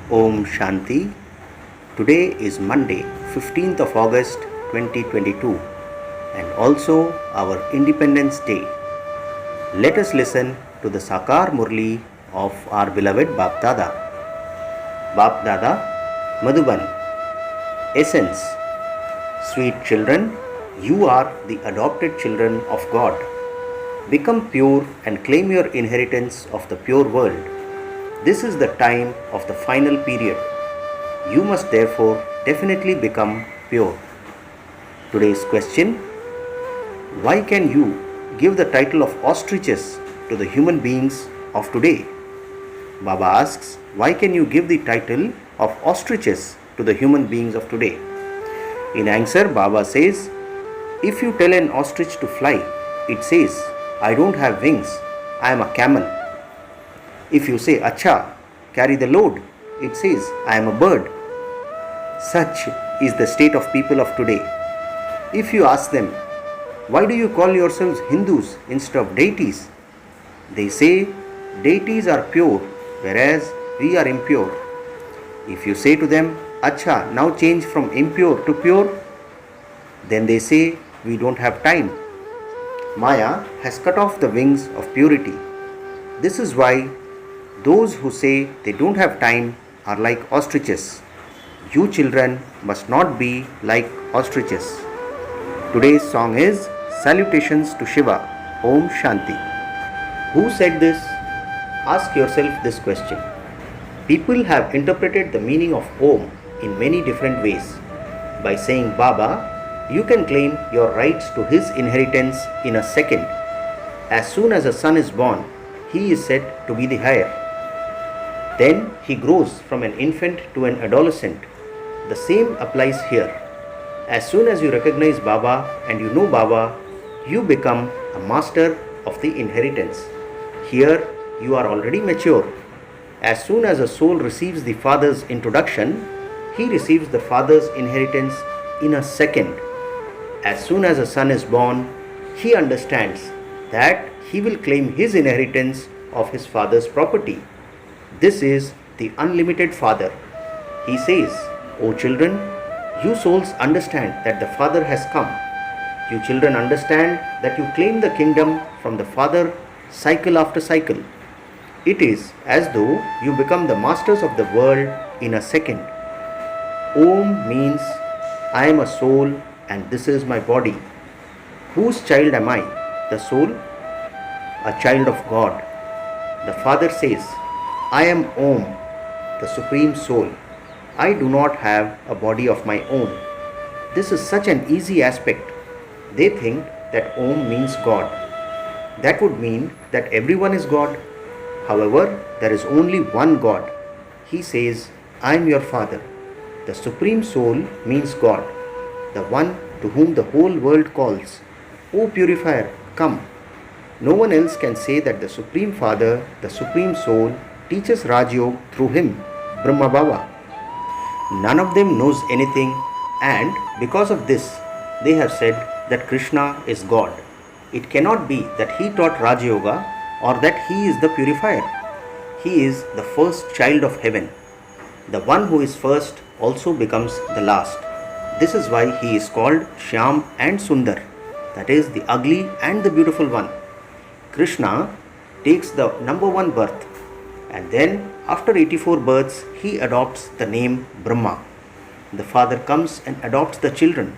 Om Shanti. Today is Monday, 15th of August 2022 and also our Independence Day. Let us listen to the Sakar Murli of our beloved Bap Dada. Bap Dada, Madhuban. Essence. Sweet children, you are the adopted children of God. Become pure and claim your inheritance of the pure world. This is the time of the final period. You must therefore definitely become pure. Today's question: why can you give the title of ostriches to the human beings of today? Baba asks, why can you give the title of ostriches to the human beings of today? In answer, Baba says, if you tell an ostrich to fly, it says, I don't have wings, I am a camel. If you say, Acha, carry the load, it says, I am a bird. Such is the state of people of today. If you ask them, why do you call yourselves Hindus instead of deities? They say, deities are pure, whereas we are impure. If you say to them, Acha, now change from impure to pure, then they say, we don't have time. Maya has cut off the wings of purity. This is why those who say they don't have time are like ostriches. You children must not be like ostriches. Today's song is Salutations to Shiva, Om Shanti. Who said this? Ask yourself this question. People have interpreted the meaning of Om in many different ways. By saying Baba, you can claim your rights to his inheritance in a second. As soon as a son is born, he is said to be the heir. Then he grows from an infant to an adolescent. The same applies here. As soon as you recognize Baba and you know Baba, you become a master of the inheritance. Here you are already mature. As soon as a soul receives the Father's introduction, he receives the Father's inheritance in a second. As soon as a son is born, he understands that he will claim his inheritance of his father's property. This is the unlimited Father. He says, O children, you souls understand that the Father has come. You children understand that you claim the kingdom from the Father cycle after cycle. It is as though you become the masters of the world in a second. Om means I am a soul and this is my body. Whose child am I? The soul? A child of God. The Father says, I am Om, the Supreme Soul. I do not have a body of my own. This is such an easy aspect. They think that Om means God. That would mean that everyone is God. However, there is only one God. He says, I am your Father. The Supreme Soul means God, the one to whom the whole world calls. O purifier, come. No one else can say that the Supreme Father, the Supreme Soul, teaches Raj Yoga through him, Brahma Baba. None of them knows anything, and because of this, they have said that Krishna is God. It cannot be that he taught Raj Yoga or that he is the purifier. He is the first child of heaven. The one who is first also becomes the last. This is why he is called Shyam and Sundar, that is the ugly and the beautiful one. Krishna takes the number one birth, and then after 84 births he adopts the name Brahma. The Father comes and adopts the children.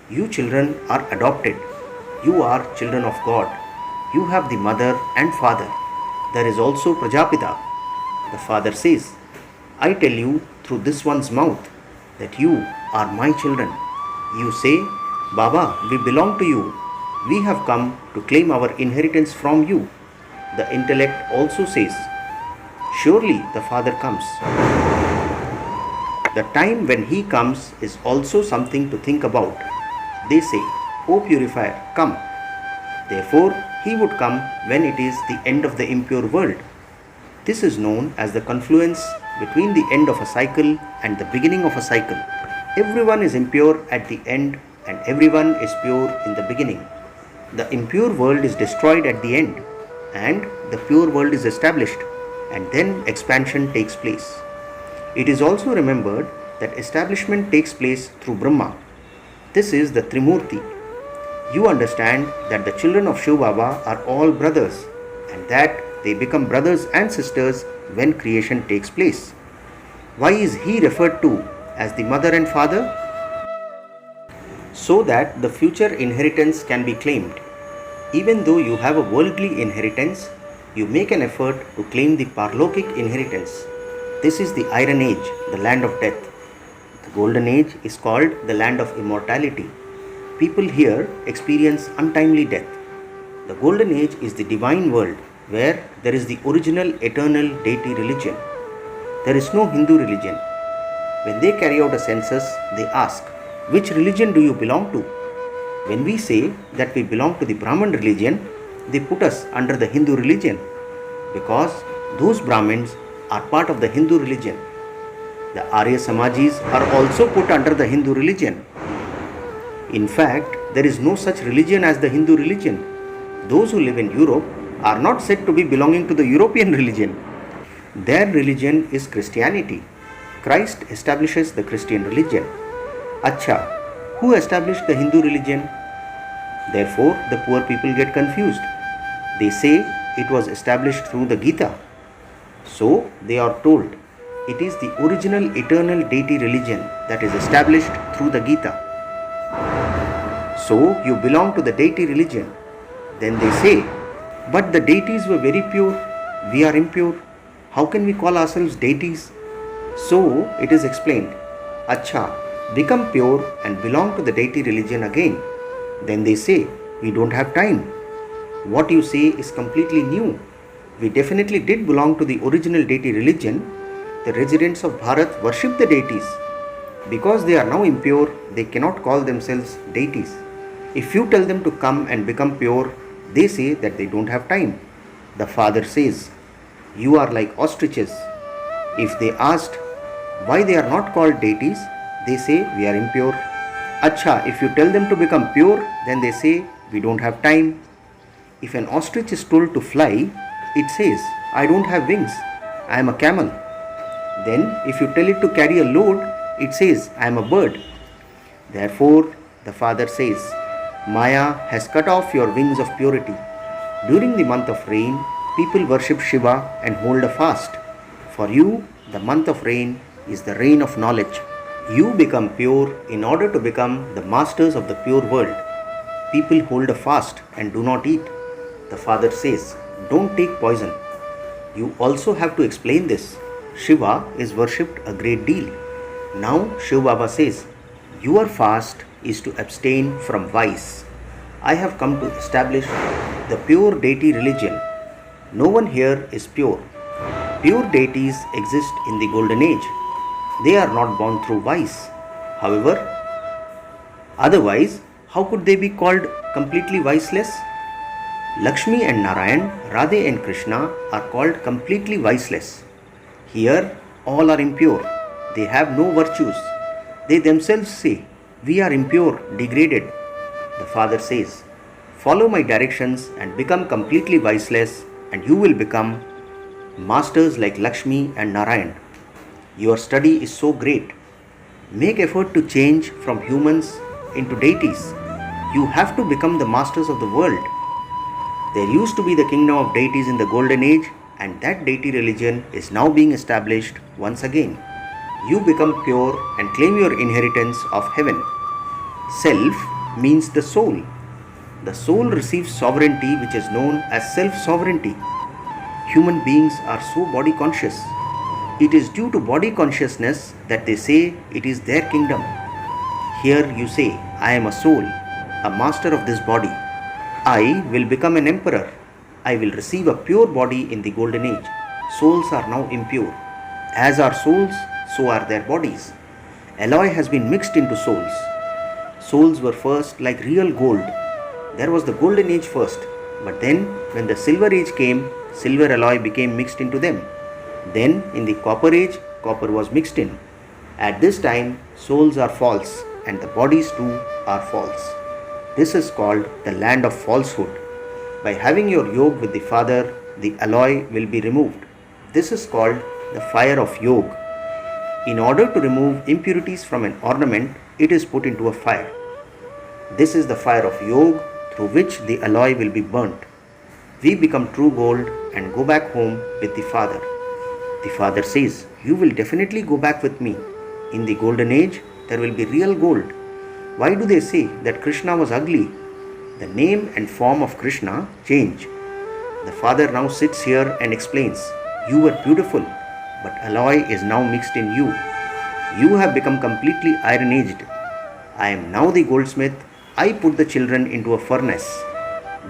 You children are adopted. You are children of God. You have the mother and father. There is also Prajapita. The Father says, I tell you through this one's mouth that you are my children. You say, Baba, we belong to you. We have come to claim our inheritance from you. The intellect also says, surely the Father comes. The time when he comes is also something to think about. They say, O purifier, come. Therefore, he would come when it is the end of the impure world. This is known as the confluence between the end of a cycle and the beginning of a cycle. Everyone is impure at the end and everyone is pure in the beginning. The impure world is destroyed at the end and the pure world is established, and then expansion takes place. It is also remembered that establishment takes place through Brahma. This is the Trimurti. You understand that the children of Shiv Baba are all brothers and that they become brothers and sisters when creation takes place. Why is he referred to as the mother and father? So that the future inheritance can be claimed. Even though you have a worldly inheritance, you make an effort to claim the Parlokic inheritance. This is the Iron Age, the land of death. The Golden Age is called the land of immortality. People here experience untimely death. The Golden Age is the divine world where there is the original eternal deity religion. There is no Hindu religion. When they carry out a census, they ask, which religion do you belong to? When we say that we belong to the Brahman religion, they put us under the Hindu religion because those Brahmins are part of the Hindu religion. The Arya Samajis are also put under the Hindu religion. In fact, there is no such religion as the Hindu religion. Those who live in Europe are not said to be belonging to the European religion. Their religion is Christianity. Christ establishes the Christian religion. Acha, who established the Hindu religion? Therefore, the poor people get confused. They say it was established through the Gita. So, they are told, it is the original eternal deity religion that is established through the Gita. So, you belong to the deity religion. Then they say, but the deities were very pure, we are impure. How can we call ourselves deities? So, it is explained, Acha, become pure and belong to the deity religion again. Then they say, we don't have time. What you say is completely new. We definitely did belong to the original deity religion. The residents of Bharat worship the deities. Because they are now impure, they cannot call themselves deities. If you tell them to come and become pure, they say that they don't have time. The father says, you are like ostriches. If they asked why they are not called deities, they say we are impure. Acha, if you tell them to become pure, then they say we don't have time. If an ostrich is told to fly, it says, I don't have wings, I am a camel. Then if you tell it to carry a load, it says, I am a bird. Therefore, the father says, Maya has cut off your wings of purity. During the month of rain, people worship Shiva and hold a fast. For you, the month of rain is the rain of knowledge. You become pure in order to become the masters of the pure world. People hold a fast and do not eat. The father says, don't take poison. You also have to explain this. Shiva is worshipped a great deal. Now Shiv Baba says, your fast is to abstain from vice. I have come to establish the pure deity religion. No one here is pure. Pure deities exist in the Golden Age. They are not born through vice. However, otherwise, how could they be called completely viceless? Lakshmi and Narayan, Radhe and Krishna are called completely viceless. Here, all are impure. They have no virtues. They themselves say, we are impure, degraded. The father says, follow my directions and become completely viceless, and you will become masters like Lakshmi and Narayan. Your study is so great. Make effort to change from humans into deities. You have to become the masters of the world. There used to be the kingdom of deities in the Golden Age, and that deity religion is now being established once again. You become pure and claim your inheritance of heaven. Self means the soul. The soul receives sovereignty, which is known as self-sovereignty. Human beings are so body conscious. It is due to body consciousness that they say it is their kingdom. Here you say, I am a soul, a master of this body. I will become an emperor. I will receive a pure body in the Golden Age. Souls are now impure. As are souls, so are their bodies. Alloy has been mixed into souls. Souls were first like real gold. There was the Golden Age first, but then when the Silver Age came, silver alloy became mixed into them. Then in the Copper Age, copper was mixed in. At this time, souls are false and the bodies too are false. This is called the land of falsehood. By having your yoga with the Father, the alloy will be removed. This is called the fire of yoga. In order to remove impurities from an ornament, it is put into a fire. This is the fire of Yog, through which the alloy will be burnt. We become true gold and go back home with the Father. The Father says, "You will definitely go back with me. In the golden age, there will be real gold." Why do they say that Krishna was ugly? The name and form of Krishna change. The Father now sits here and explains, "You were beautiful, but alloy is now mixed in you. You have become completely iron-aged. I am now the goldsmith. I put the children into a furnace.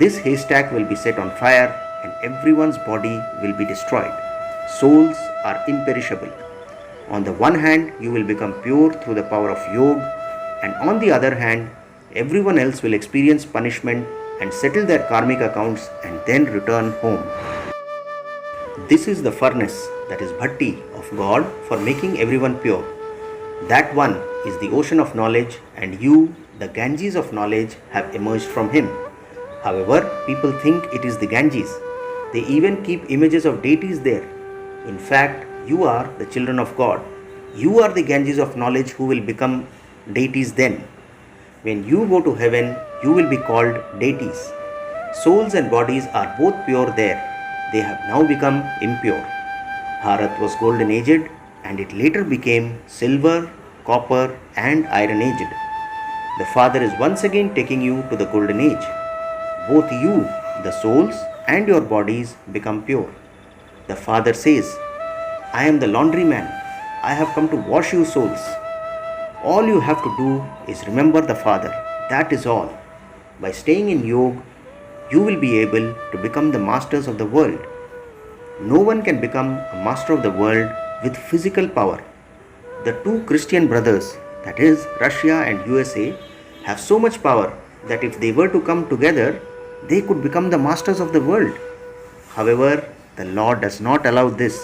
This haystack will be set on fire and everyone's body will be destroyed. Souls are imperishable. On the one hand, you will become pure through the power of Yoga, and on the other hand, everyone else will experience punishment and settle their karmic accounts and then return home." This is the furnace, that is Bhatti, of God for making everyone pure. That one is the ocean of knowledge, and you, the Ganges of knowledge, have emerged from him. However, people think it is the Ganges. They even keep images of deities there. In fact, you are the children of God. You are the Ganges of knowledge who will become deities then. When you go to heaven, you will be called deities. Souls and bodies are both pure there. They have now become impure. Bharat was golden aged, and it later became silver, copper, and iron aged. The Father is once again taking you to the golden age. Both you, the souls, and your bodies become pure. The Father says, "I am the laundryman. I have come to wash you souls." All you have to do is remember the Father. That is all. By staying in Yoga, you will be able to become the masters of the world. No one can become a master of the world with physical power. The two Christian brothers, that is Russia and USA, have so much power that if they were to come together, they could become the masters of the world. However, the law does not allow this.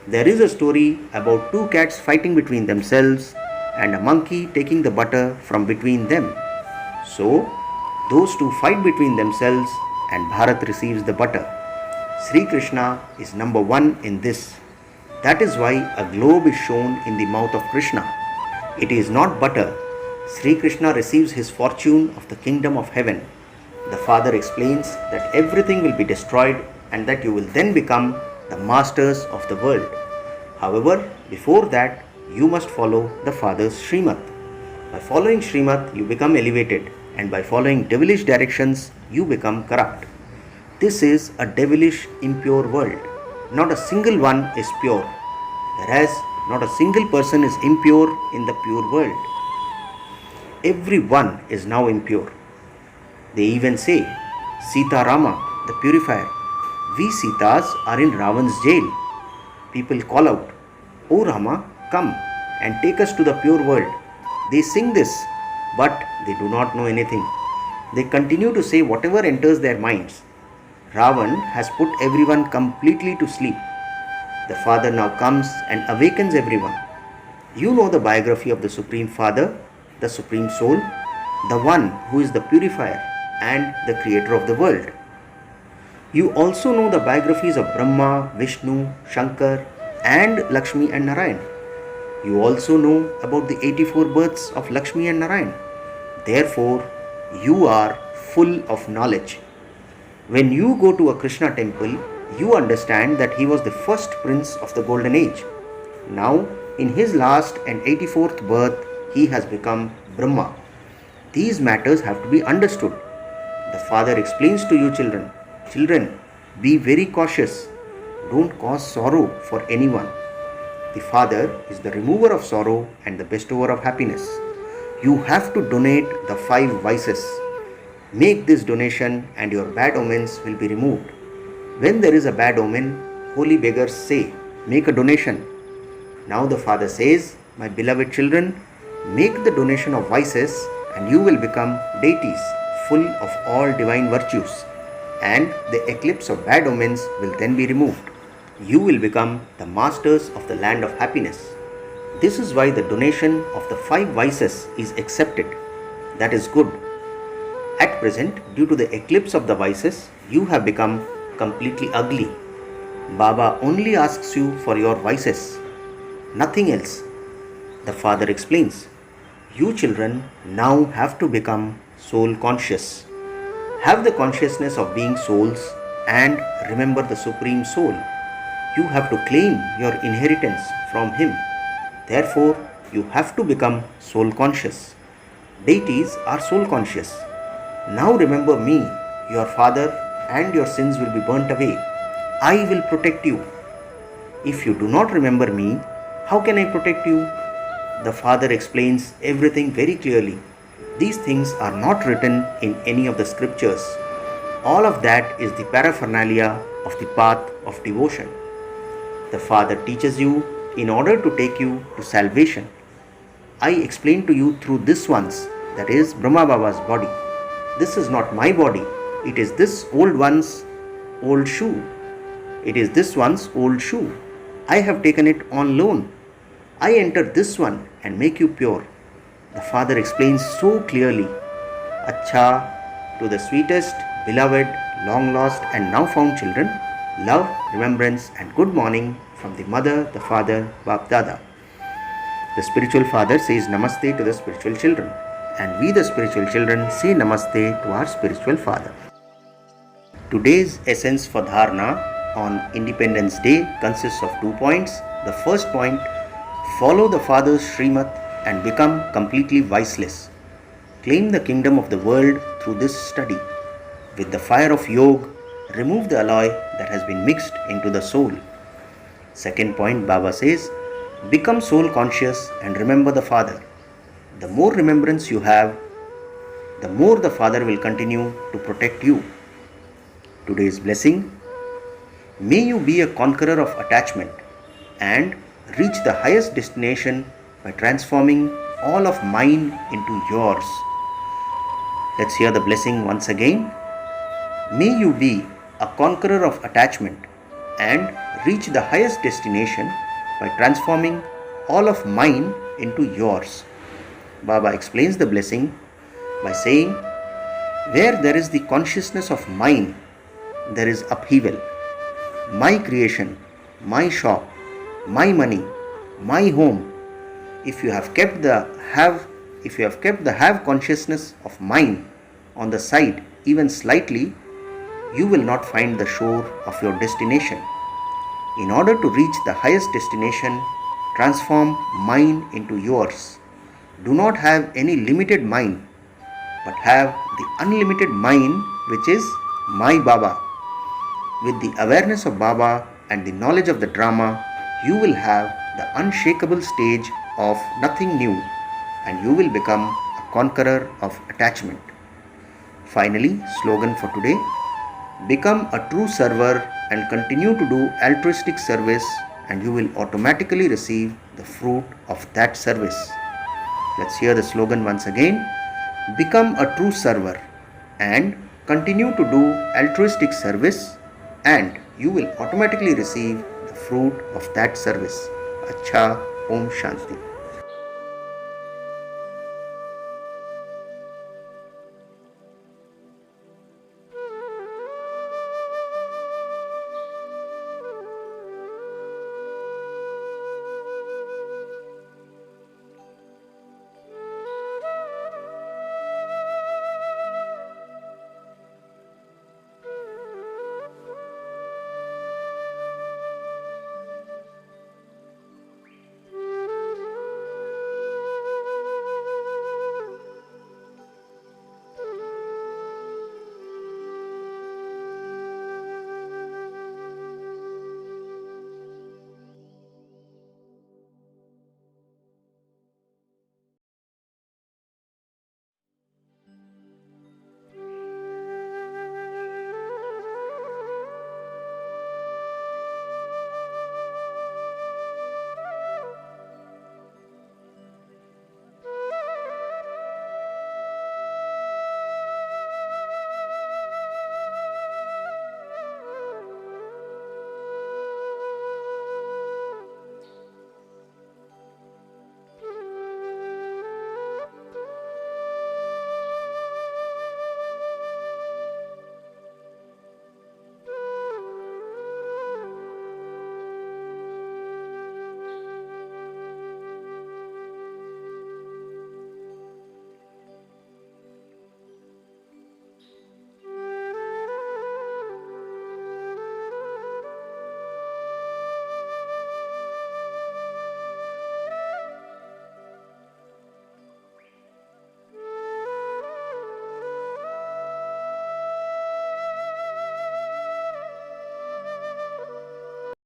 There is a story about two cats fighting between themselves and a monkey taking the butter from between them. So, those two fight between themselves and Bharat receives the butter. Sri Krishna is number one in this. That is why a globe is shown in the mouth of Krishna. It is not butter. Sri Krishna receives his fortune of the kingdom of heaven. The Father explains that everything will be destroyed and that you will then become the masters of the world. However, before that, you must follow the Father's Srimad. By following Srimad, you become elevated, and by following devilish directions, you become corrupt. This is a devilish, impure world. Not a single one is pure, whereas not a single person is impure in the pure world. Everyone is now impure. They even say, "Sita Rama, the purifier. We Sitas are in Ravan's jail." People call out, "O Rama, come and take us to the pure world." They sing this, but they do not know anything. They continue to say whatever enters their minds. Ravan has put everyone completely to sleep. The Father now comes and awakens everyone. You know the biography of the Supreme Father, the Supreme Soul, the one who is the purifier and the creator of the world. You also know the biographies of Brahma, Vishnu, Shankar, and Lakshmi and Narayan. You also know about the 84 births of Lakshmi and Narayan. Therefore, you are full of knowledge. When you go to a Krishna temple, you understand that he was the first prince of the golden age. Now, in his last and 84th birth, he has become Brahma. These matters have to be understood. The Father explains to you, children, be very cautious. Don't cause sorrow for anyone. The Father is the remover of sorrow and the bestower of happiness. You have to donate the 5 vices. Make this donation and your bad omens will be removed. When there is a bad omen, holy beggars say, "Make a donation." Now the Father says, "My beloved children, make the donation of vices and you will become deities full of all divine virtues, and the eclipse of bad omens will then be removed. You will become the masters of the land of happiness." This is why the donation of the 5 vices is accepted. That is good. At present, due to the eclipse of the vices, you have become completely ugly. Baba only asks you for your vices. nothing else. The father explains, you children now have to become soul conscious. Have the consciousness of being souls and remember the Supreme Soul. You have to claim your inheritance from Him. Therefore, you have to become soul conscious. Deities are soul conscious. Now remember me, your father, and your sins will be burnt away. I will protect you. If you do not remember me, how can I protect you? The father explains everything very clearly. These things are not written in any of the scriptures. All of that is the paraphernalia of the path of devotion. The Father teaches you in order to take you to salvation. I explain to you through this one's, that is Brahma Baba's body. This is not my body. It is this old one's old shoe. It is this one's old shoe. I have taken it on loan. I enter this one and make you pure. The Father explains so clearly. Acha, to the sweetest, beloved, long lost and now found children, love, remembrance and good morning from the mother, the father, Bap Dada. The spiritual father says namaste to the spiritual children, and we the spiritual children say namaste to our spiritual father. Today's essence for dharana on Independence Day consists of 2 points. The first point, follow the father's Srimat and become completely viceless. Claim the kingdom of the world through this study. With the fire of yoga, remove the alloy that has been mixed into the soul. Second point, Baba says, become soul conscious and remember the Father. The more remembrance you have, the more the Father will continue to protect you. Today's blessing, may you be a conqueror of attachment and reach the highest destination by transforming all of mine into yours. Let's hear the blessing once again. May you be a conqueror of attachment and reach the highest destination by transforming all of mine into yours. Baba explains the blessing by saying, where there is the consciousness of mine, there is upheaval. My creation, my shop, my money, my home. If you have kept the have consciousness of mine on the side even slightly, you will not find the shore of your destination. In order to reach the highest destination, transform mine into yours. Do not have any limited mine, but have the unlimited mine, which is my Baba. With the awareness of Baba and the knowledge of the drama, you will have the unshakable stage of nothing new, and you will become a conqueror of attachment. Finally, slogan for today, become a true server and continue to do altruistic service, and you will automatically receive the fruit of that service. Let's hear the slogan once again. Become a true server and continue to do altruistic service, and you will automatically receive the fruit of that service. Acha, Om Shanti.